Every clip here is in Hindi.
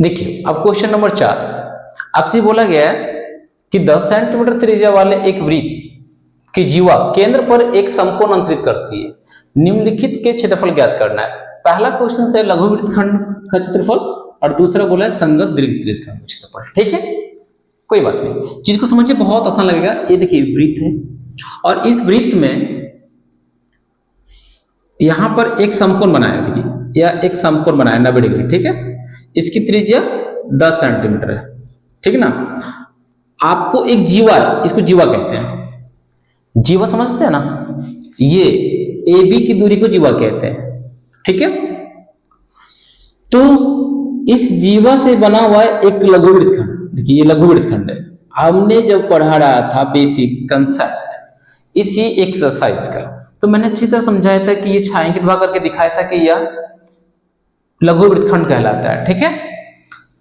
देखिए अब क्वेश्चन नंबर 4 आपसे बोला गया है कि 10 सेंटीमीटर त्रिज्या वाले एक वृत्त की जीवा केंद्र पर एक समकोण अंतरित करती है, निम्नलिखित के क्षेत्रफल ज्ञात करना है। पहला क्वेश्चन है लघु वृत्तखंड का क्षेत्रफल और दूसरा बोला है संगत दीर्घ त्रिज्यखंड का क्षेत्रफल। ठीक है, कोई बात नहीं, चीज को समझिए, बहुत आसान लगेगा। ये देखिए वृत्त है और इस वृत्त में यहां पर एक समकोण बनाया, देखिए यह एक समकोण बनाया 90 डिग्री। ठीक है, इसकी त्रिज्या 10 सेंटीमीटर है। ठीक है ना, आपको एक जीवा, इसको जीवा कहते हैं, जीवा समझते हैं ना, ये ए बी की दूरी को जीवा कहते हैं। ठीक है, तो इस जीवा से बना हुआ एक लघु वृत्तखंड, देखिए ये लघु वृत्तखंड है। हमने जब पढ़ा रहा था बेसिक कंसेप्ट इसी एक्सरसाइज का, तो मैंने अच्छी तरह समझाया था कि ये छायांकित भाग करके दिखाया था कि यह लघु वृत्तखंड कहलाता है। ठीक है,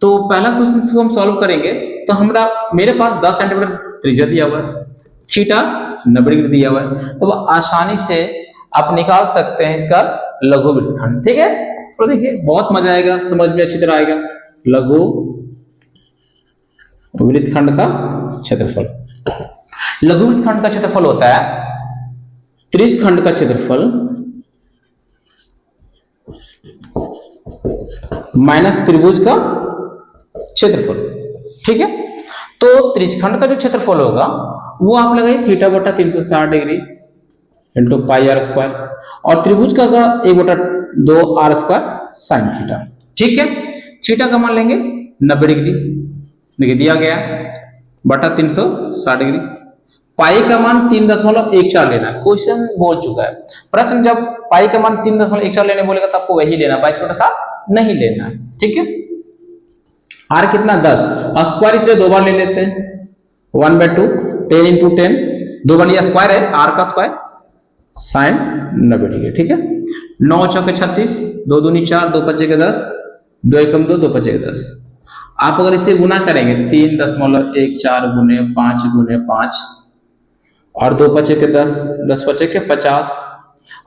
तो पहला क्वेश्चन को हम सॉल्व करेंगे तो मेरे पास 10 सेंटीमीटर त्रिज्या दिया हुआ है, थीटा 90 डिग्री दिया हुआ है, तो आसानी से आप निकाल सकते हैं इसका लघु वृत्तखंड। ठीक है, तो देखिए बहुत मजा आएगा, समझ में अच्छी तरह आएगा। लघु वृत्तखंड का क्षेत्रफल, लघु वृत्तखंड का क्षेत्रफल होता है त्रिज्यखंड का क्षेत्रफल माइनस त्रिभुज का क्षेत्रफल। ठीक है, तो त्रिज्यखंड का जो क्षेत्रफल होगा वो आप लगाइए थीटा बटा 360 degree into pi R square, और त्रिभुज का 1/2 आर स्क्वायर साइन थीटा। ठीक है, थीटा का मान लेंगे 90 डिग्री, देखिए दिया गया बटा 360 डिग्री। पाई का मान 3.14 लेना है, क्वेश्चन बोल चुका है। प्रश्न जब पाई का मान 3.14 लेने बोलेगा तो आपको वही लेना, 22/7 नहीं लेना है। ठीक है, आर कितना 10, स्क्वायर इसलिए 2 बार ले लेते हैं, 1/2 10 इंटू 10, 2 बार लिया स्क्वायर है, आर का स्क्वायर साइन 90 डिग्री। ठीक है, 9 चौके 36, 2 दूनी 4, 2 पच्चे 10, 2 एकम 2, 2 पच्चे 10। आप अगर इसे गुना करेंगे 3.14 गुने 5 गुने 5 और 2 पच्चे 10, 10 पच्चे 50,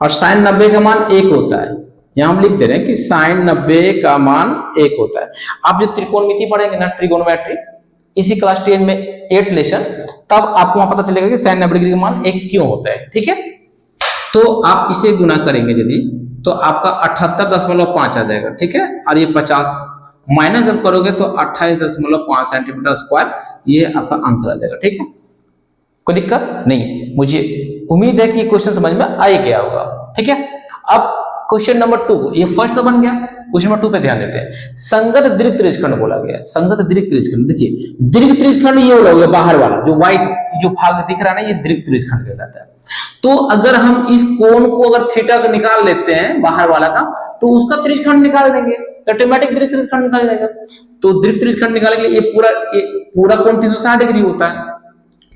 और साइन 90 का मान 1 होता है। यहां हम लिख दे रहे हैं कि साइन 90 का मान 1 होता है। आप जो त्रिकोणमिति पढ़ेंगे ना, ट्रिगोनोमेट्री, इसी क्लास 10 में 8 लेसन, तब आपको वहां पता चलेगा कि साइन 90 डिग्री का मान 1 क्यों होता है। ठीक है, तो आप इसे गुना करेंगे यदि, तो आपका 78.5 आ जाएगा। ठीक है, और ये 50 माइनस जब करोगे तो 28.5 सेंटीमीटर स्क्वायर, ये आपका आंसर आ जाएगा। ठीक है, कोई दिक्कत नहीं, मुझे उम्मीद है कि क्वेश्चन समझ में आ गया होगा। ठीक है, अब क्वेश्चन नंबर 2, ये फर्स्ट तो बन गया, क्वेश्चन नंबर 2 पे ध्यान देते हैं। संगत दीर्घ त्रिज्यखंड बोला गया, संगत दीर्घ त्रिज्यखंड। देखिए दीर्घ त्रिज्यखंड ये हो गया बाहर वाला, जो व्हाइट जो भाग दिख रहा है ना, ये दीर्घ त्रिज्यखंड कहलाता है। तो अगर हम इस कोण को अगर थीटा का निकाल लेते हैं बाहर वाला का, तो उसका त्रिज्यखंड निकाल देंगे, ऑटोमेटिक दीर्घ त्रिज्यखंड निकाल जाएगा। तो दीर्घ त्रिज्यखंड निकालने के लिए ये पूरा कोण 360 डिग्री होता है।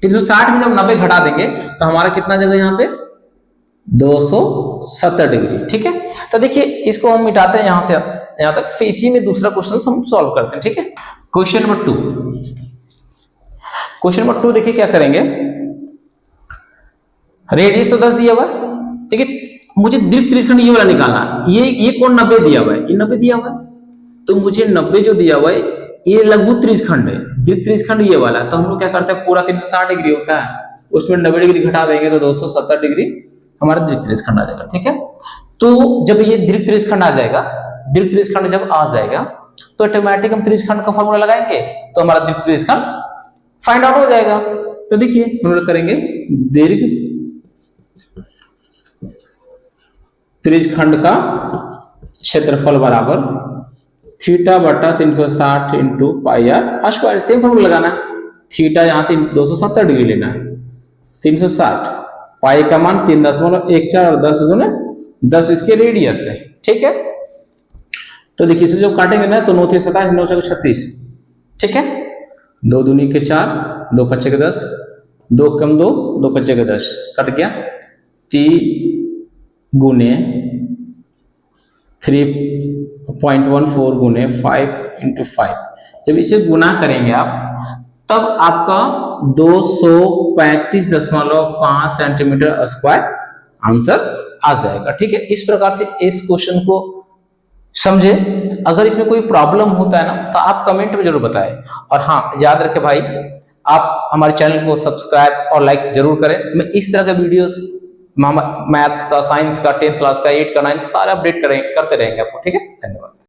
360 में जब 90 घटा देंगे तो हमारा कितना जगह यहाँ पे 270 डिग्री। ठीक है, तो देखिए इसको हम मिटाते हैं यहां से यहां तक, फिर इसी में दूसरा क्वेश्चन हम सॉल्व करते हैं। ठीक है, क्वेश्चन नंबर 2, क्वेश्चन नंबर 2 देखिए क्या करेंगे। रेडियस तो 10 दिया हुआ है, ठीक है, मुझे दीर्घ त्रिज्यखंड ये वाला निकालना है। ये कोण 90 दिया हुआ है, ये 90 दिया हुआ है, तो मुझे 90 जो दिया हुआ है ये लघु त्रिज्यखंड है, दीर्घ त्रिज्यखंड ये वाला। तो हम लोग क्या करते हैं, पूरा 360 डिग्री होता है, उसमें 90 डिग्री घटा देंगे तो 270 डिग्री हमारा दीर्घ त्रिज्यखंड आ जाएगा। ठीक है, तो जब ये दीर्घ त्रिज्यखंड आ जाएगा, दीर्घ त्रिज्यखंड जब आ जाएगा तो ऑटोमेटिक हम त्रिज्यखंड का फॉर्मूला लगाएंगे तो हमारा दीर्घ त्रिज्यखंड फाइंड आउट हो जाएगा। तो देखिए हम लोग करेंगे दीर्घ त्रिज्यखंड का क्षेत्रफल बराबर थीटा बटा 360 into pi R square. Same formula लगाना है, थीटा यहाँ 270 डिग्री लेना है, 360, पाई का मान 3.14 और 10 गुने 10 इसके रेडियस है। ठीक है, तो देखिए इसे जब काटेंगे ना तो 9 × 27, 9 × 36। ठीक है, 2 दूनी के 4, 2 पच्चे 10, 2 कम 2, 2 पच्चे 10, कट गया। 3 गुने 3.14 गुने 5 इंटू 5, जब इसे गुना करेंगे आप तब आपका 235.5 सेंटीमीटर स्क्वायर आंसर आ जाएगा। ठीक है, इस प्रकार से इस क्वेश्चन को समझे। अगर इसमें कोई प्रॉब्लम होता है ना तो आप कमेंट में जरूर बताएं। और हाँ, याद रखें भाई, आप हमारे चैनल को सब्सक्राइब और लाइक जरूर करें। मैं इस तरह के वीडियोस मैथ्स का, साइंस का, 10th क्लास का, 8 का, 9 सारे अपडेट करते रहेंगे आपको। ठीक है, धन्यवाद।